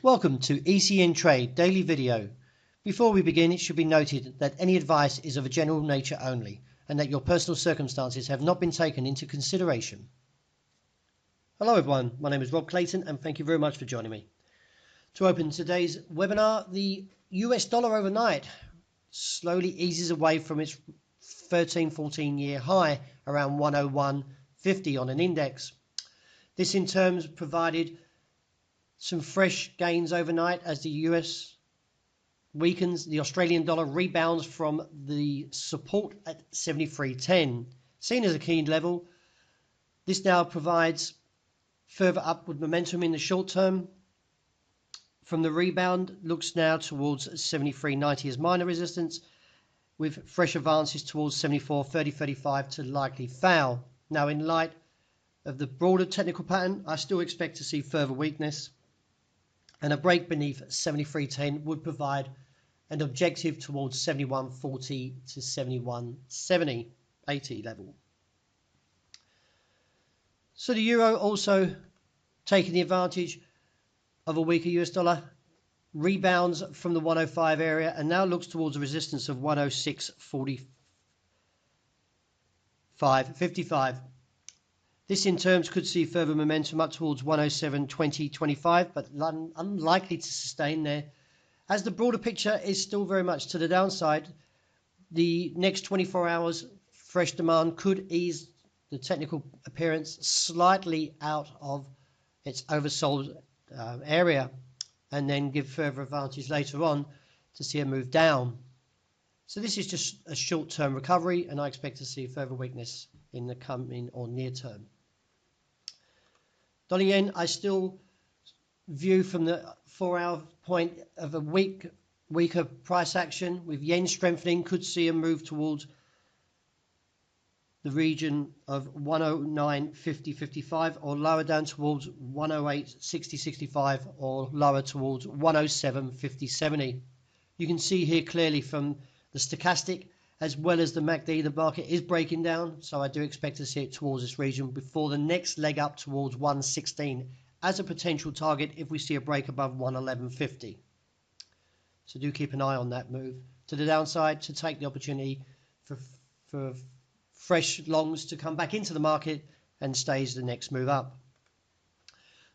Welcome to ECN Trade Daily Video. Before we begin, it should be noted that any advice is of a general nature only and that your personal circumstances have not been taken into consideration. Hello everyone, my name is Rob Clayton and thank you very much for joining me. To open today's webinar, the US dollar overnight slowly eases away from its 13-14 year high around 101.50 on an index. This in turn provided some fresh gains overnight as the US weakens. The Australian dollar rebounds from the support at 73.10. Seen as a key level, this now provides further upward momentum in the short term. From the rebound, looks now towards 73.90 as minor resistance, with fresh advances towards 74.30-35 to likely fail. Now, in light of the broader technical pattern, I still expect to see further weakness, and a break beneath 73.10 would provide an objective towards 71.40 to 71.70, 80 level. So the euro also taking the advantage of a weaker US dollar, rebounds from the 105 area and now looks towards a resistance of 106.55. This in terms could see further momentum up towards 107.20-25, but unlikely to sustain there, as the broader picture is still very much to the downside. The next 24 hours fresh demand could ease the technical appearance slightly out of its oversold area, and then give further advantage later on to see a move down. So this is just a short-term recovery, and I expect to see further weakness in the coming or near term. Dollar yen, I still view from the 4-hour point of a weaker price action, with yen strengthening, could see a move towards the region of 109.50-55 or lower down towards 108.60-65 or lower towards 107.50-70. You can see here clearly from the stochastic as well as the MACD, the market is breaking down, so I do expect to see it towards this region before the next leg up towards 116 as a potential target if we see a break above 111.50. So do keep an eye on that move to the downside to take the opportunity for fresh longs to come back into the market and stage the next move up.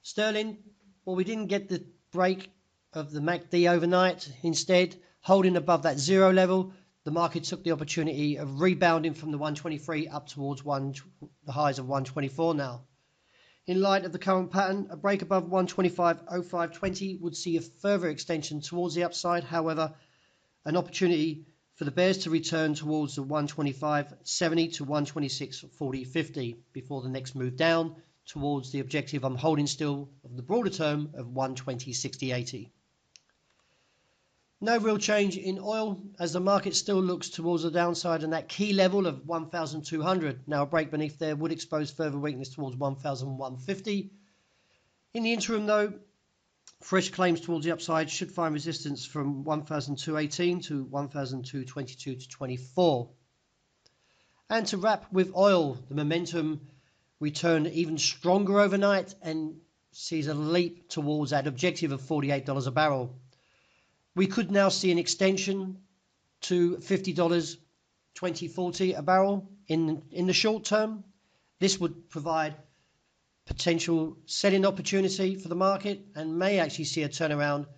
Sterling, well, we didn't get the break of the MACD overnight. Instead, holding above that zero level, the market took the opportunity of rebounding from the 123 up towards the highs of 124 now. In light of the current pattern, a break above 125.0520 would see a further extension towards the upside. However, an opportunity for the bears to return towards the 125.70 to 126.40-50 before the next move down towards the objective I'm holding still of the broader term of 120.60-80. No real change in oil as the market still looks towards the downside and that key level of 1,200. Now a break beneath there would expose further weakness towards 1,150. In the interim though, fresh claims towards the upside should find resistance from 1,218 to 1,222 to 24. And to wrap with oil, the momentum returned even stronger overnight and sees a leap towards that objective of $48 a barrel. We could now see an extension to $50 2040 a barrel in the short term. This would provide potential selling opportunity for the market and may actually see a turnaround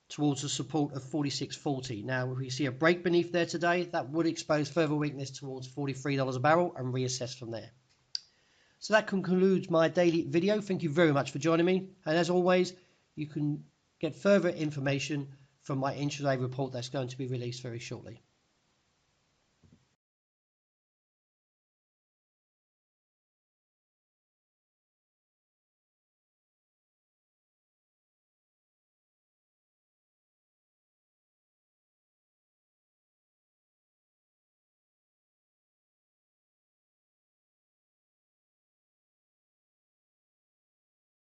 towards the support of 46.40. Now, if we see a break beneath there today, that would expose further weakness towards $43 a barrel and reassess from there. So that concludes my daily video. Thank you very much for joining me. And as always, you can get further information from my intraday report that's going to be released very shortly.